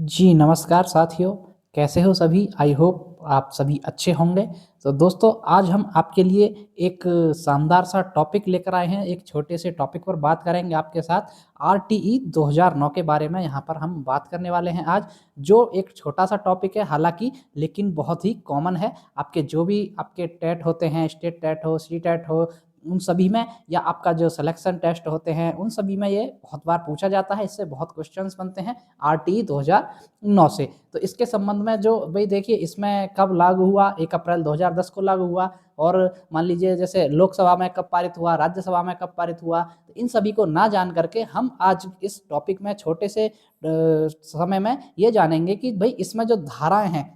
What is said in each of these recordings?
जी, नमस्कार साथियों, कैसे हो सभी? आई होप आप सभी अच्छे होंगे। तो दोस्तों आज हम आपके लिए एक शानदार सा टॉपिक लेकर आए हैं, एक छोटे से टॉपिक पर बात करेंगे आपके साथ। आरटीई 2009 के बारे में यहाँ पर हम बात करने वाले हैं आज, जो एक छोटा-सा टॉपिक है हालाँकि लेकिन बहुत ही कॉमन है। आपके जो भी आपके टेट होते हैं, स्टेट टेट हो, सी-टेट हो, उन सभी में या आपका जो सिलेक्शन टेस्ट होते हैं, उन सभी में ये बहुत बार पूछा जाता है, इससे बहुत क्वेश्चंस बनते हैं आरटीई 2009 से। तो इसके संबंध में जो भई देखिए इसमें कब लागू हुआ, 1 अप्रैल 2010 को लागू हुआ और मान लीजिए जैसे लोकसभा में कब पारित हुआ, राज्यसभा में कब पारित हुआ, तो इन सभी को ना जान करके हम आज इस टॉपिक में छोटे से समय में ये जानेंगे कि भई इसमें जो धाराएँ हैं,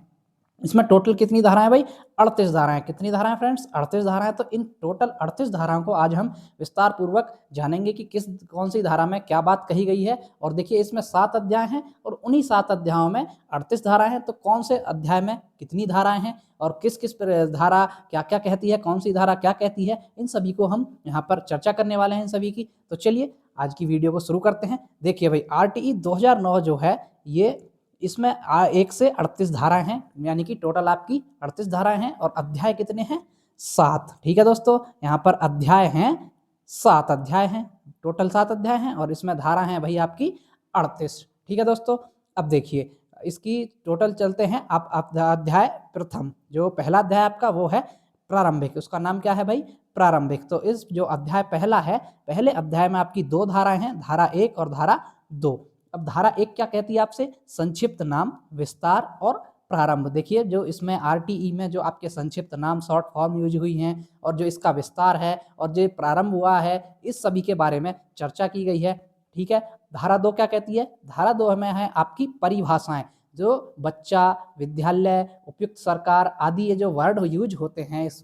इसमें टोटल कितनी धाराएँ भाई? 38 धाराएँ। कितनी धाराएँ फ्रेंड्स? 38 धाराएँ। तो इन टोटल 38 धाराओं को आज हम विस्तार पूर्वक जानेंगे कि कौन-सी धारा में क्या बात कही गई है। और देखिए इसमें 7 अध्याय हैं और उन्हीं 7 अध्यायों में 38 धाराएँ हैं। तो कौन से अध्याय में कितनी धाराएँ हैं और किस-किस धारा क्या-क्या कहती है, कौन-सी धारा क्या कहती है, इन सभी को हम यहाँ पर चर्चा करने वाले हैं इन सभी की। तो चलिए आज की वीडियो को शुरू करते हैं। देखिए भाई आरटीई 2009 जो है ये इसमें 1 से 38 धाराएँ हैं, यानी कि टोटल आपकी 38 धाराएँ हैं और अध्याय कितने हैं? 7। ठीक है दोस्तों, यहाँ पर अध्याय हैं 7 अध्याय हैं, टोटल 7 अध्याय हैं और इसमें धारा हैं भई आपकी 38। ठीक है दोस्तों, अब देखिए इसकी टोटल चलते हैं आप अध्याय प्रथम, जो पहला अध्याय आपका वो है प्रारंभिक, उसका नाम क्या है भाई? प्रारंभिक। तो इस जो अध्याय पहला है, पहले अध्याय में आपकी 2 धाराएँ हैं, धारा 1 और धारा 2। अब धारा 1 क्या कहती है आपसे? संक्षिप्त नाम, विस्तार और प्रारंभ। देखिए जो इसमें आरटीई में जो आपके संक्षिप्त नाम शॉर्ट फॉर्म यूज़ हुई हैं और जो इसका विस्तार है और जो प्रारंभ हुआ है, इस सभी के बारे में चर्चा की गई है। ठीक है? धारा 2 क्या कहती है? धारा 2 में है आपकी परिभाषाएँ, जो बच्चा, विद्यालय, उपयुक्त सरकार आदि ये जो वर्ड यूज़ होते हैं इस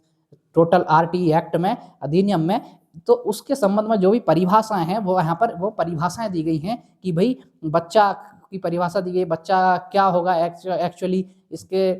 टोटल आरटीई एक्ट में, अधिनियम में, तो उसके संबंध में जो भी परिभाषाएँ हैं वो यहाँ पर वो परिभाषाएँ दी गई हैं कि भई बच्चा की परिभाषा दी गई, बच्चा क्या होगा एक्चुअली इसके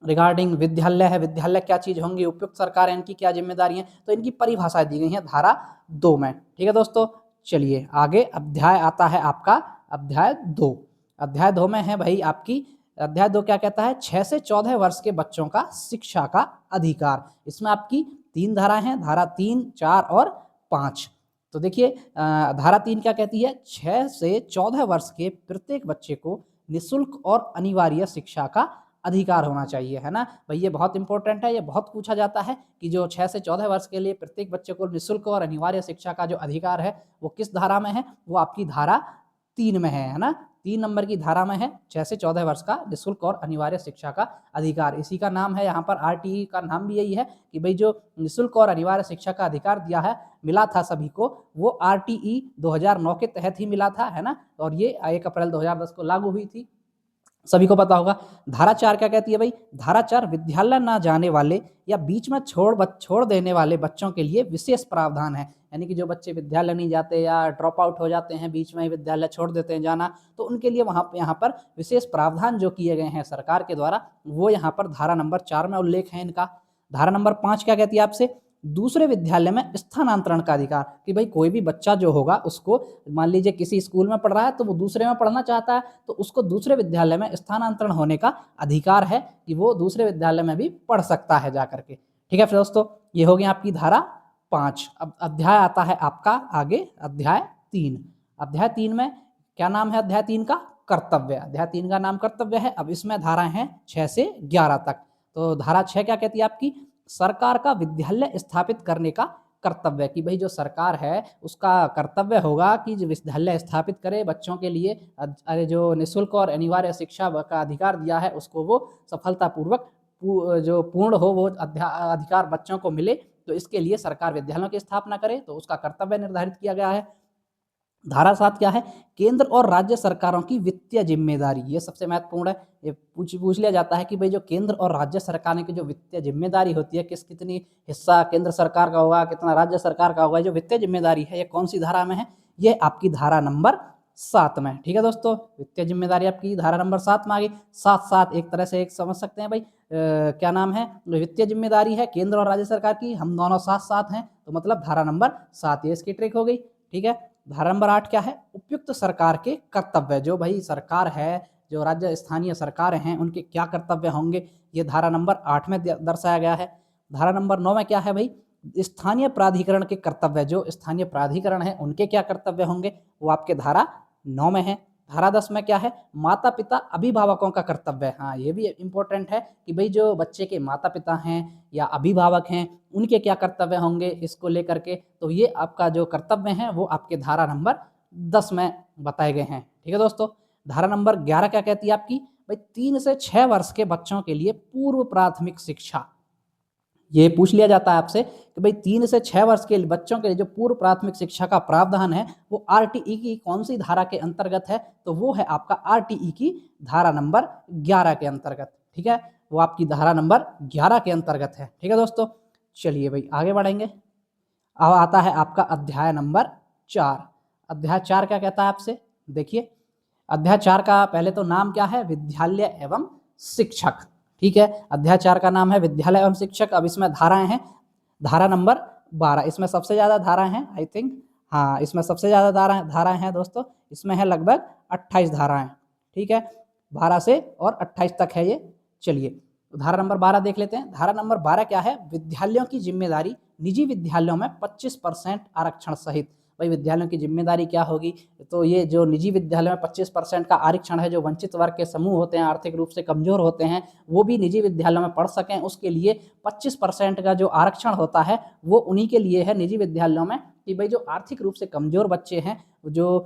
रिगार्डिंग, विद्यालय है, विद्यालय क्या चीज़ होंगी, उपयुक्त सरकार है, इनकी क्या ज़िम्मेदारी है, तो इनकी परिभाषाएँ दी गई हैं धारा 2 में। ठीक है दोस्तों? चलिए आगे अध्याय आता है आपका अध्याय 2। अध्याय 2 में है भई आपकी अध्याय 2 क्या कहता है? 6 से 14 वर्ष के बच्चों का शिक्षा का अधिकार। इसमें आपकी 3 धाराएँ हैं, धारा 3, 4 और 5। तो देखिए धारा 3 क्या कहती है? 6 से 14 वर्ष के प्रत्येक बच्चे को निःशुल्क और अनिवार्य शिक्षा का अधिकार होना चाहिए, है ना? भई ये बहुत इम्पोर्टेंट है, ये बहुत पूछा जाता है कि जो 6 से 14 वर्ष के लिए प्रत्येक बच्चे को निःशुल्क और अनिवार्य शिक्षा का जो अधिकार है, वो किस धारा में है? वो आपकी धारा 3 में है ना? 3 नंबर की धारा में है 6 से 14 वर्ष का निःशुल्क और अनिवार्य शिक्षा का अधिकार। इसी का नाम है यहाँ पर आरटीई का नाम भी यही है कि भई जो निःशुल्क और अनिवार्य शिक्षा का अधिकार दिया है, मिला था सभी को, वो आरटीई 2009 के तहत ही मिला था, है ना? और ये 1 अप्रैल 2010 को लागू हुई थी। सभी को पता होगा। धारा 4 क्या कहती है भई? धारा 4 विद्यालय ना जाने वाले या बीच में छोड़ देने वाले बच्चों के लिए विशेष प्रावधान है। यानी कि जो बच्चे विद्यालय नहीं जाते या ड्रॉप आउट हो जाते हैं, बीच में ही विद्यालय छोड़ देते हैं जाना, तो उनके लिए वहाँ पे यहाँ पर विशेष प्रावधान जो किए गए हैं सरकार के द्वारा, वो यहाँ पर धारा नंबर 4 में उल्लेख है इनका। धारा नंबर 5 क्या कहती है आपसे? दूसरे विद्यालय में स्थानांतरण का अधिकार, कि भाई कोई भी बच्चा जो होगा उसको मान लीजिए किसी स्कूल में पढ़ रहा है तो वो दूसरे में पढ़ना चाहता है, तो उसको दूसरे विद्यालय में स्थानांतरण होने का अधिकार है कि वो दूसरे विद्यालय में भी पढ़ सकता है जा करके। ठीक है फिर दोस्तों, ये हो गई आपकी धारा 5। अब अध्याय आता है आपका आगे अध्याय 3। अध्याय 3 में क्या नाम है अध्याय 3 का? कर्तव्य। अध्याय 3 का नाम कर्तव्य है। अब इसमें धाराएं हैं 6 से 11 तक। तो धारा 6 क्या कहती है आपकी? सरकार का विद्यालय स्थापित करने का कर्तव्य, कि भाई जो सरकार है उसका कर्तव्य होगा कि जो विद्यालय स्थापित करे बच्चों के लिए, अरे जो निःशुल्क और अनिवार्य शिक्षा का अधिकार दिया है उसको वो सफलतापूर्वक जो पूर्ण हो, वो अधिकार बच्चों को मिले, तो इसके लिए सरकार विद्यालयों की स्थापना करे, तो उसका कर्तव्य निर्धारित किया गया है। धारा 7 क्या है? केंद्र और राज्य सरकारों की वित्तीय जिम्मेदारी। ये सबसे महत्वपूर्ण है। ये पूछ लिया जाता है कि भाई जो केंद्र और राज्य सरकारों की जो वित्तीय जिम्मेदारी होती है, कितनी हिस्सा केंद्र सरकार का होगा, कितना राज्य सरकार का होगा, जो वित्तीय जिम्मेदारी है ये कौन सी धारा में है? ये आपकी धारा नंबर 7 में। ठीक है दोस्तों, वित्तीय जिम्मेदारी आपकी धारा नंबर 7 में आ गई। 7-7 एक तरह से एक समझ सकते हैं भाई, क्या नाम है? वित्तीय जिम्मेदारी है केंद्र और राज्य सरकार की, हम दोनों साथ-साथ हैं, तो मतलब धारा नंबर 7, ये इसकी ट्रिक हो गई। ठीक है। धारा नंबर 8 क्या है? उपयुक्त सरकार के कर्तव्य। जो भाई सरकार है, जो राज्य स्थानीय सरकारें हैं उनके क्या कर्तव्य होंगे, ये धारा नंबर 8 में दर्शाया गया है। धारा नंबर 9 में क्या है भाई, स्थानीय प्राधिकरण के कर्तव्य, जो स्थानीय प्राधिकरण है उनके क्या कर्तव्य होंगे, वो आपके धारा 9 में है। धारा 10 में क्या है, माता पिता अभिभावकों का कर्तव्य है। हाँ, ये भी इम्पोर्टेंट है कि भाई जो बच्चे के माता पिता हैं या अभिभावक हैं उनके क्या कर्तव्य होंगे इसको लेकर के, तो ये आपका जो कर्तव्य है वो आपके धारा नंबर 10 में बताए गए हैं। ठीक है दोस्तों। धारा नंबर 11 क्या कहती है आपकी, भाई 3 से 6 वर्ष के बच्चों के लिए पूर्व प्राथमिक शिक्षा। ये पूछ लिया जाता है आपसे कि भाई 3 से 6 वर्ष के बच्चों के लिए जो पूर्व प्राथमिक शिक्षा का प्रावधान है वो आरटीई की कौन सी धारा के अंतर्गत है, तो वो है आपका आरटीई की धारा नंबर 11 के अंतर्गत। ठीक है, वो आपकी धारा नंबर 11 के अंतर्गत है। ठीक है दोस्तों, चलिए भाई आगे बढ़ेंगे। अब आता है आपका अध्याय नंबर 4। अध्याय 4 क्या कहता है आपसे, देखिए अध्याय 4 का पहले तो नाम क्या है, विद्यालय एवं शिक्षक। ठीक है, अध्याय 4 का नाम है विद्यालय एवं शिक्षक। अब इसमें धाराएं हैं, धारा नंबर 12, इसमें सबसे ज़्यादा धाराएं हैं आई थिंक, हाँ इसमें सबसे ज़्यादा धाराएं हैं दोस्तों, इसमें है लगभग 28 धाराएं। ठीक है, 12 से और 28 तक है ये। चलिए धारा नंबर 12 देख लेते हैं। धारा नंबर 12 क्या है, विद्यालयों की जिम्मेदारी निजी विद्यालयों में 25% आरक्षण सहित। भाई विद्यालयों की जिम्मेदारी क्या होगी, तो ये जो निजी विद्यालय में 25% का आरक्षण है, जो वंचित वर्ग के समूह होते हैं, आर्थिक रूप से कमजोर होते हैं, वो भी निजी विद्यालयों में पढ़ सकें, उसके लिए 25% का जो आरक्षण होता है वो उन्हीं के लिए है निजी विद्यालयों में, कि भाई जो आर्थिक रूप से कमजोर बच्चे हैं, जो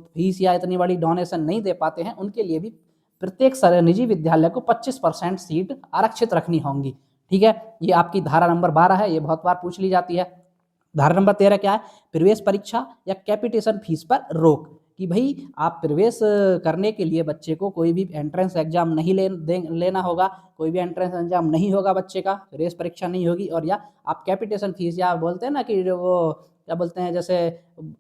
फीस या इतनी बड़ी डोनेशन नहीं दे पाते हैं, उनके लिए भी प्रत्येक निजी विद्यालय को 25% सीट आरक्षित रखनी होंगी। ठीक है, ये आपकी धारा नंबर 12 है, ये बहुत बार पूछ ली जाती है। धारा नंबर 13 क्या है, प्रवेश परीक्षा या कैपिटेशन फीस पर रोक, कि भाई आप प्रवेश करने के लिए बच्चे को कोई भी एंट्रेंस एग्जाम नहीं लेना होगा, कोई भी एंट्रेंस एग्जाम नहीं होगा बच्चे का, प्रवेश परीक्षा नहीं होगी, और या आप कैपिटेशन फीस या बोलते हैं ना कि जो वो क्या बोलते हैं जैसे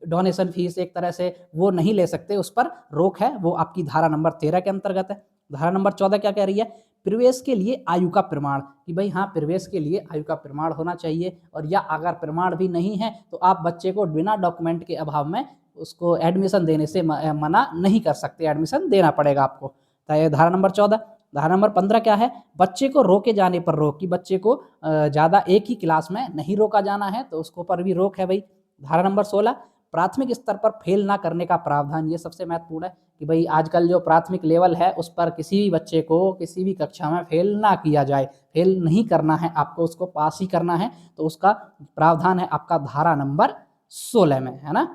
डोनेशन फीस एक तरह से, वो नहीं ले सकते, उस पर रोक है, वो आपकी धारा नंबर 13 के अंतर्गत है। धारा नंबर 14 क्या कह रही है, प्रवेश के लिए आयु का प्रमाण, कि भाई हाँ प्रवेश के लिए आयु का प्रमाण होना चाहिए, और या अगर प्रमाण भी नहीं है तो आप बच्चे को बिना डॉक्यूमेंट के अभाव में उसको एडमिशन देने से मना नहीं कर सकते, एडमिशन देना पड़ेगा आपको। तो ये धारा नंबर 14। धारा नंबर 15 क्या है, बच्चे को रोके जाने पर रोक, कि बच्चे को ज़्यादा एक ही क्लास में नहीं रोका जाना है, तो उसको पर भी रोक है भाई। धारा नंबर 16, प्राथमिक स्तर पर फेल ना करने का प्रावधान, ये सबसे महत्वपूर्ण है, कि भाई आजकल जो प्राथमिक लेवल है उस पर किसी भी बच्चे को किसी भी कक्षा में फेल ना किया जाए, फेल नहीं करना है आपको, उसको पास ही करना है, तो उसका प्रावधान है आपका धारा नंबर 16 में, है ना।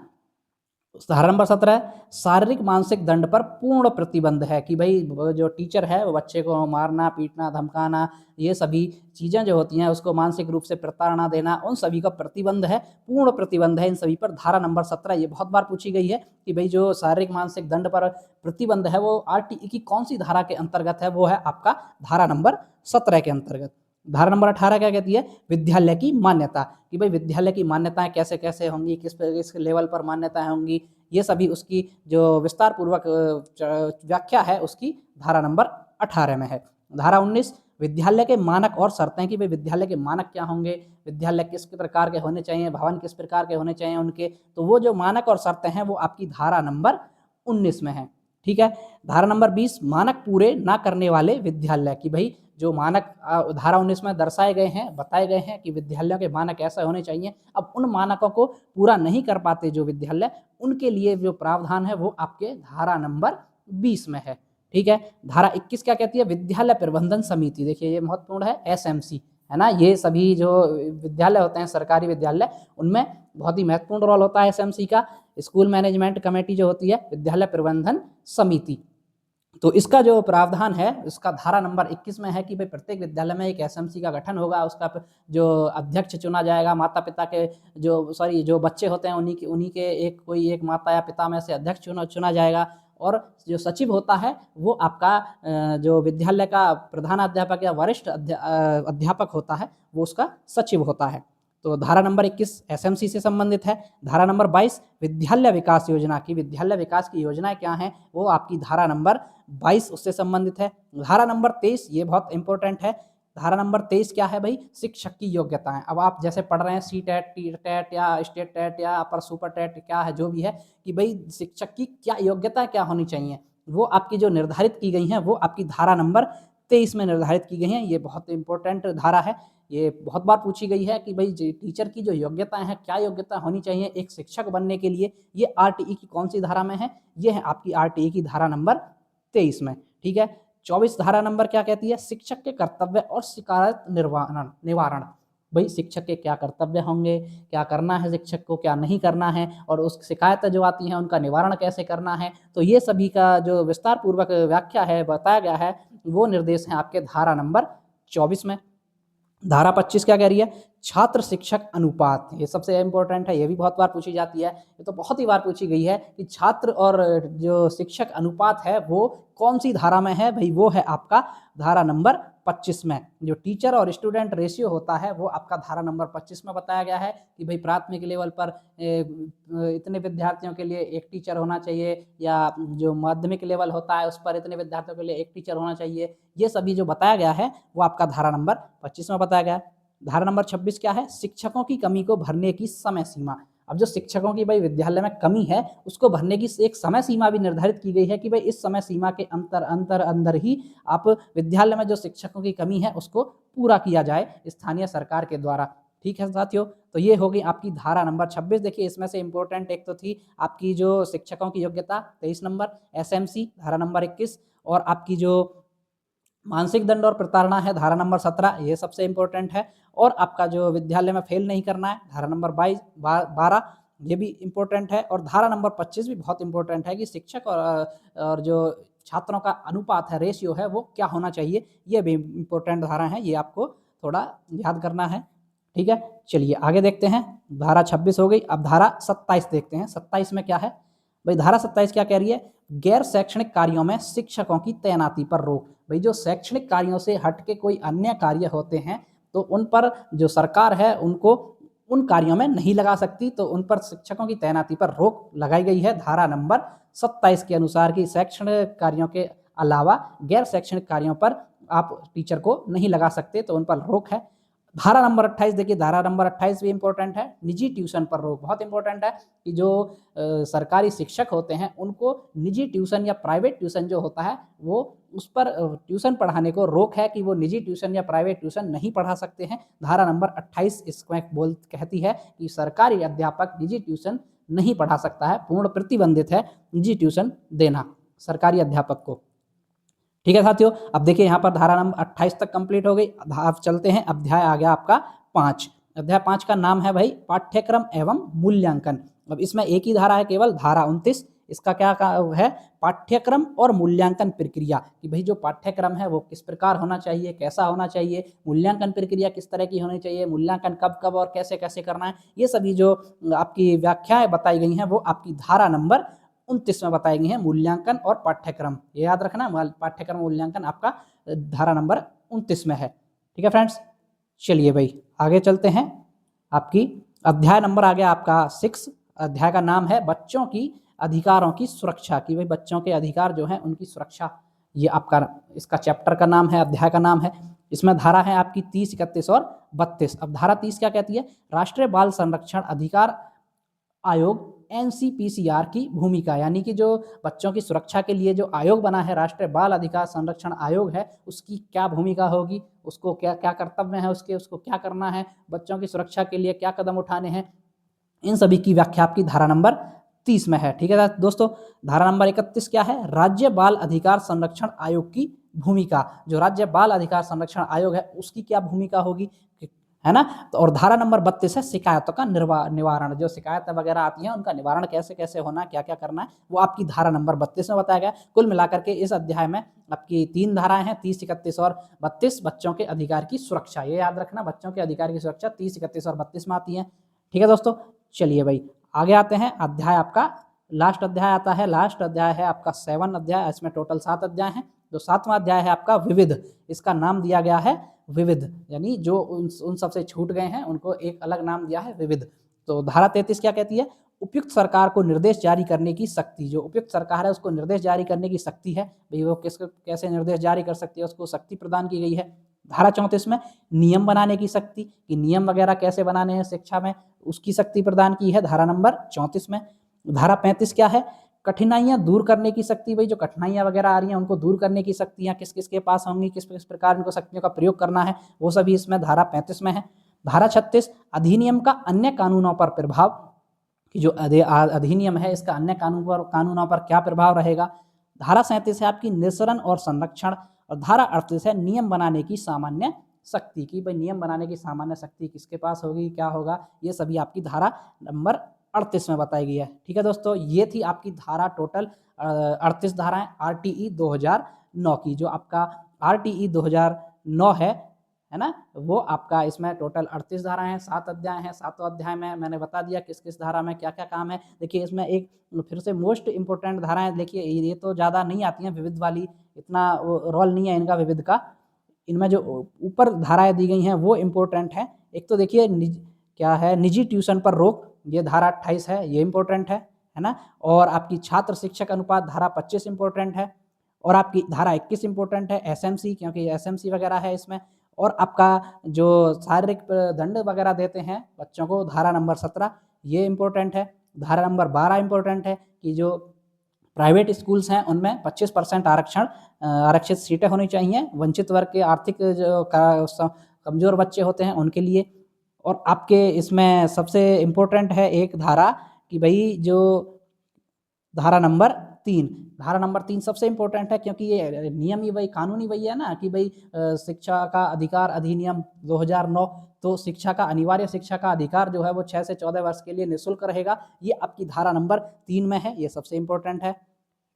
धारा नंबर 17, शारीरिक मानसिक दंड पर पूर्ण प्रतिबंध है, कि भाई जो टीचर है वो बच्चे को मारना पीटना धमकाना, ये सभी चीज़ें जो होती हैं उसको मानसिक रूप से प्रताड़ना देना, उन सभी का प्रतिबंध है, पूर्ण प्रतिबंध है इन सभी पर। धारा नंबर 17 ये बहुत बार पूछी गई है कि भाई जो शारीरिक मानसिक दंड पर प्रतिबंध है वो आरटीई की कौन सी धारा के अंतर्गत है, वो है आपका धारा नंबर 17 के अंतर्गत। धारा नंबर 18 क्या कहती है, विद्यालय की मान्यता, कि भाई विद्यालय की मान्यताएं कैसे कैसे होंगी, किस लेवल पर मान्यताएं होंगी, ये सभी उसकी जो विस्तार पूर्वक व्याख्या है उसकी धारा नंबर 18 में है। धारा 19, विद्यालय के मानक और शर्तें, कि भाई विद्यालय के मानक क्या होंगे, विद्यालय किस प्रकार के होने चाहिए, भवन किस प्रकार के होने चाहिए उनके, तो वो जो मानक और शर्तें हैं वो आपकी धारा नंबर 19 में है। ठीक है, धारा नंबर 20, मानक पूरे ना करने वाले विद्यालय, कि भाई जो मानक धारा 19 में दर्शाए गए हैं, बताए गए हैं कि विद्यालयों के मानक ऐसे होने चाहिए, अब उन मानकों को पूरा नहीं कर पाते जो विद्यालय, उनके लिए जो प्रावधान है वो आपके धारा नंबर 20 में है। ठीक है, धारा 21 क्या कहती है, विद्यालय प्रबंधन समिति, देखिए ये महत्वपूर्ण है, एसएमसी, है ना, ये सभी जो विद्यालय होते हैं सरकारी विद्यालय उनमें बहुत ही महत्वपूर्ण रोल होता है एसएमसी का। स्कूल मैनेजमेंट कमेटी जो होती है विद्यालय प्रबंधन समिति, तो इसका जो प्रावधान है इसका धारा नंबर 21 में है कि भाई प्रत्येक विद्यालय में एक एसएमसी का गठन होगा, उसका जो अध्यक्ष चुना जाएगा, माता पिता के जो बच्चे होते हैं उन्हीं के कोई एक माता या पिता में से अध्यक्ष चुना जाएगा, और जो सचिव होता है वो आपका जो विद्यालय का प्रधानाध्यापक या वरिष्ठ अध्यापक होता है वो उसका सचिव होता है। तो धारा नंबर 21 एसएमसी से संबंधित है। धारा नंबर 22 विद्यालय विकास योजना, की विद्यालय विकास की योजनाएं क्या हैं वो आपकी धारा नंबर 22 उससे संबंधित है। धारा नंबर 23 ये बहुत इंपॉर्टेंट है। धारा नंबर 23 क्या है भाई, शिक्षक की योग्यताएं। अब आप जैसे पढ़ रहे हैं सी टेट टी टेट या स्टेट टेट या अपर सुपर टेट क्या है जो भी है, कि भाई शिक्षक की क्या योग्यता क्या होनी चाहिए, वो आपकी जो निर्धारित की गई हैं वो आपकी धारा नंबर 23 में निर्धारित की गई हैं। ये बहुत इंपॉर्टेंट धारा है, ये बहुत बार पूछी गई है कि भाई टीचर की जो योग्यताएं हैं, क्या योग्यता होनी चाहिए एक शिक्षक बनने के लिए, ये आरटीई की कौन सी धारा में है, ये है आपकी आरटीई की धारा नंबर 23 में। ठीक है, 24 धारा नंबर क्या कहती है, शिक्षक के कर्तव्य और शिकायत निवारण। भाई शिक्षक के क्या कर्तव्य होंगे, क्या करना है शिक्षक को, क्या नहीं करना है, और उस शिकायतें जो आती हैं उनका निवारण कैसे करना है, तो ये सभी का जो विस्तार पूर्वक व्याख्या है, बताया गया है, वो निर्देश हैं आपके धारा नंबर 24 में। धारा 25 क्या कह रही है, छात्र शिक्षक अनुपात। ये सबसे इंपॉर्टेंट है, ये भी बहुत बार पूछी जाती है, ये तो बहुत ही बार पूछी गई है कि छात्र और जो शिक्षक अनुपात है वो कौन सी धारा में है, भाई वो है आपका धारा नंबर 25 में। जो टीचर और स्टूडेंट रेशियो होता है वो आपका धारा नंबर 25 में बताया गया है कि भाई प्राथमिक लेवल पर इतने विद्यार्थियों के लिए एक टीचर होना चाहिए, या जो माध्यमिक लेवल होता है उस पर इतने विद्यार्थियों के लिए एक टीचर होना चाहिए। ये सभी जो बताया गया है वो आपका धारा नंबर 25 में बताया गया है। धारा नंबर 26 क्या है, शिक्षकों की कमी को भरने की समय सीमा। अब जो शिक्षकों की भाई विद्यालय में कमी है उसको भरने की एक समय सीमा भी निर्धारित की गई है कि भाई इस समय सीमा के अंदर ही आप विद्यालय में जो शिक्षकों की कमी है उसको पूरा किया जाए स्थानीय सरकार के द्वारा। ठीक है साथियों, तो ये होगी आपकी धारा नंबर 26। देखिए इसमें से इंपॉर्टेंट एक तो थी आपकी जो शिक्षकों की योग्यता 23 नंबर, एसएमसी धारा नंबर 21, और आपकी जो मानसिक दंड और प्रताड़ना है धारा नंबर 17, ये सबसे इंपॉर्टेंट है, और आपका जो विद्यालय में फेल नहीं करना है धारा नंबर 12, ये भी इंपॉर्टेंट है, और धारा नंबर 25 भी बहुत इंपॉर्टेंट है कि शिक्षक और जो छात्रों का अनुपात है, रेशियो है, वो क्या होना चाहिए, ये भी इंपॉर्टेंट धारा है, ये आपको थोड़ा याद करना है। ठीक है, चलिए आगे देखते हैं। धारा 26 हो गई, अब धारा 27 देखते हैं। 27 में क्या है भाई, धारा 27 क्या कह रही है, गैर शैक्षणिक कार्यों में शिक्षकों की तैनाती पर रोक। भाई जो शैक्षणिक कार्यों से हट के कोई अन्य कार्य होते हैं तो उन पर जो सरकार है उनको उन कार्यों में नहीं लगा सकती, तो उन पर शिक्षकों की तैनाती पर रोक लगाई गई है धारा नंबर 27 के अनुसार कि शैक्षणिक कार्यों के अलावा गैर शैक्षणिक कार्यों पर आप टीचर को नहीं लगा सकते, तो उन पर रोक है। धारा नंबर 28 देखिए, धारा नंबर 28 भी इंपॉर्टेंट है, निजी ट्यूशन पर रोक। बहुत इंपॉर्टेंट है कि जो सरकारी शिक्षक होते हैं उनको निजी ट्यूशन या प्राइवेट ट्यूशन जो होता है वो उस पर ट्यूशन पढ़ाने को रोक है कि वो निजी ट्यूशन या प्राइवेट ट्यूशन नहीं पढ़ा सकते हैं। धारा नंबर 28 इसको कहती है कि सरकारी अध्यापक निजी ट्यूशन नहीं पढ़ा सकता है, पूर्ण प्रतिबंधित है निजी ट्यूशन देना सरकारी अध्यापक को। ठीक है साथियों, अब देखिए यहाँ पर धारा नंबर 28 तक कंप्लीट हो गई। अब चलते हैं, अध्याय आ गया आपका 5। अध्याय 5 का नाम है भाई पाठ्यक्रम एवं मूल्यांकन। अब इसमें एक ही धारा है केवल, धारा 29। इसका क्या है, पाठ्यक्रम और मूल्यांकन प्रक्रिया, कि भाई जो पाठ्यक्रम है वो किस प्रकार होना चाहिए, कैसा होना चाहिए, मूल्यांकन प्रक्रिया किस तरह की होनी चाहिए, मूल्यांकन कब कब और कैसे कैसे करना है, ये सभी जो आपकी व्याख्याएं बताई गई हैं वो आपकी धारा नंबर 29 में बताई गई हैं। मूल्यांकन और पाठ्यक्रम, ये याद रखना, पाठ्यक्रम मूल्यांकन आपका धारा नंबर 29 में है। ठीक है फ्रेंड्स, चलिए भाई आगे चलते हैं। आपकी अध्याय नंबर आ गया आपका 6। अध्याय का नाम है बच्चों की अधिकारों की सुरक्षा, की भाई बच्चों के अधिकार जो हैं उनकी सुरक्षा, ये आपका इसका चैप्टर का नाम है, अध्याय का नाम है। इसमें धारा है आपकी 30, 31 और 32। अब धारा 30 क्या कहती है, राष्ट्रीय बाल संरक्षण अधिकार आयोग एनसीपीसीआर की भूमिका, यानी कि जो बच्चों की सुरक्षा के लिए जो आयोग बना है, राष्ट्रीय बाल अधिकार संरक्षण आयोग है, उसकी क्या भूमिका होगी, उसको क्या क्या कर्तव्य है उसको क्या करना है, बच्चों की सुरक्षा के लिए क्या कदम उठाने हैं, इन सभी की व्याख्या आपकी धारा नंबर 30 में है। ठीक है दोस्तों, धारा नंबर 31 क्या है, राज्य बाल अधिकार संरक्षण आयोग की भूमिका। जो राज्य बाल अधिकार संरक्षण आयोग है उसकी क्या भूमिका होगी, है ना। तो और धारा नंबर 32 है शिकायतों का निवारण, जो शिकायतें वगैरह आती हैं उनका निवारण कैसे कैसे होना, क्या क्या करना है, वो आपकी धारा नंबर 32 में बताया गया। कुल मिलाकर के इस अध्याय में आपकी 3 धाराएं हैं, 30, 31 और 32। बच्चों के अधिकार की सुरक्षा, ये याद रखना, बच्चों के अधिकार की सुरक्षा 30, 31 और 32 में आती है। ठीक है दोस्तों, चलिए भाई आगे आते हैं। अध्याय आपका लास्ट अध्याय आता है, लास्ट अध्याय है आपका 7 अध्याय। इसमें टोटल 7 अध्याय हैं। जो 7वां अध्याय है आपका विविध, इसका नाम दिया गया है विविध, यानी जो उन सबसे छूट गए हैं उनको एक अलग नाम दिया है विविध। तो धारा 33 क्या कहती है, उपयुक्त सरकार को निर्देश जारी करने की शक्ति। जो उपयुक्त सरकार है उसको निर्देश जारी करने की शक्ति है, भाई वो कैसे निर्देश जारी कर सकती है, उसको शक्ति प्रदान की गई है। धारा 34 में नियम बनाने की शक्ति, कि नियम वगैरह कैसे बनाने हैं शिक्षा में, उसकी शक्ति प्रदान की है धारा नंबर 34 में। धारा 35 क्या है, कठिनाइयाँ दूर करने की शक्ति, भाई जो कठिनाइयाँ वगैरह आ रही हैं उनको दूर करने की शक्तियाँ किस किस के पास होंगी, किस किस प्रकार इनको शक्तियों का प्रयोग करना है, वो सभी इसमें धारा 35 में है। धारा 36 अधिनियम का अन्य कानूनों पर प्रभाव, कि जो अधिनियम है इसका अन्य कानूनों पर क्या प्रभाव रहेगा। धारा 37 है आपकी निस्सरण और संरक्षण, और धारा 38 है नियम बनाने की सामान्य शक्ति, की भाई नियम बनाने की सामान्य शक्ति किसके पास होगी, क्या होगा, ये सभी आपकी धारा नंबर 38 में बताई गई है। ठीक है दोस्तों, ये थी आपकी धारा टोटल 38 धाराएं आरटीई 2009 की। जो आपका आरटीई 2009 है ना, वो आपका इसमें टोटल 38 धाराएं हैं, 7 अध्याय हैं। 7 अध्याय में मैंने बता दिया किस किस धारा में क्या क्या काम है। देखिए इसमें एक फिर से मोस्ट इंपोर्टेंट धाराएं, देखिए ये तो ज़्यादा नहीं आती हैं विविध वाली, इतना रोल नहीं है इनका विविध का। इनमें जो ऊपर धाराएं दी गई हैं वो इम्पोर्टेंट है। एक तो देखिए क्या है, निजी ट्यूशन पर रोक, ये धारा 28 है, ये इम्पोर्टेंट है ना। और आपकी छात्र शिक्षक अनुपात धारा 25 इम्पोर्टेंट है। और आपकी धारा 21 इम्पोर्टेंट है, एसएमसी, क्योंकि एसएमसी वगैरह है इसमें। और आपका जो शारीरिक दंड वगैरह देते हैं बच्चों को, धारा नंबर 17, ये इम्पोर्टेंट है। धारा नंबर 12 इम्पोर्टेंट है कि जो प्राइवेट स्कूल्स हैं उनमें 25% आरक्षित सीटें होनी चाहिए, वंचित वर्ग के आर्थिक जो कमज़ोर बच्चे होते हैं उनके लिए। और आपके इसमें सबसे इम्पोर्टेंट है एक धारा कि भाई जो धारा नंबर 3, धारा नंबर 3 सबसे इम्पोर्टेंट है, क्योंकि ये नियम ही वही, कानून ही वही है ना कि भाई शिक्षा का अधिकार अधिनियम 2009, तो शिक्षा का अनिवार्य शिक्षा का अधिकार जो है वो 6 से 14 वर्ष के लिए निःशुल्क रहेगा। ये आपकी धारा नंबर 3 में है, ये सबसे इम्पोर्टेंट है।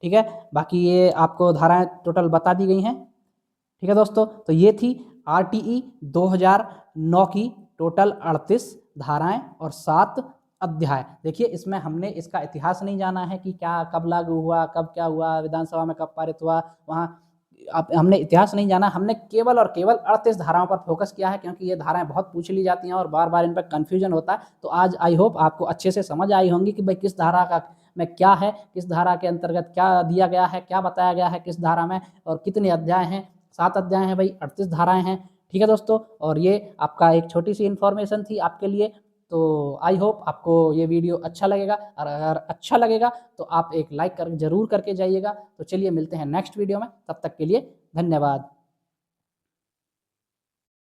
ठीक है, बाकी ये आपको धाराएं टोटल बता दी गई हैं। ठीक है दोस्तों, तो ये थी आरटीई 2009 की टोटल 38 धाराएं और 7 अध्याय। देखिए इसमें हमने इसका इतिहास नहीं जाना है कि क्या कब लागू हुआ, कब क्या हुआ, विधानसभा में कब पारित हुआ, वहाँ हमने इतिहास नहीं जाना। हमने केवल और केवल 38 धाराओं पर फोकस किया है, क्योंकि ये धाराएं बहुत पूछ ली जाती हैं और बार बार इन पर कन्फ्यूजन होता है। तो आज आई होप आपको अच्छे से समझ आई होंगी कि भाई किस धारा का में क्या है, किस धारा के अंतर्गत क्या दिया गया है, क्या बताया गया है किस धारा में, और कितने अध्याय हैं। 7 अध्याय हैं भाई, 38 धाराएं हैं। ठीक है दोस्तों, और ये आपका एक छोटी सी इन्फॉर्मेशन थी आपके लिए। तो आई होप आपको ये वीडियो अच्छा लगेगा, और अगर अच्छा लगेगा तो आप एक लाइक जरूर करके जाइएगा। तो चलिए मिलते हैं नेक्स्ट वीडियो में, तब तक के लिए धन्यवाद।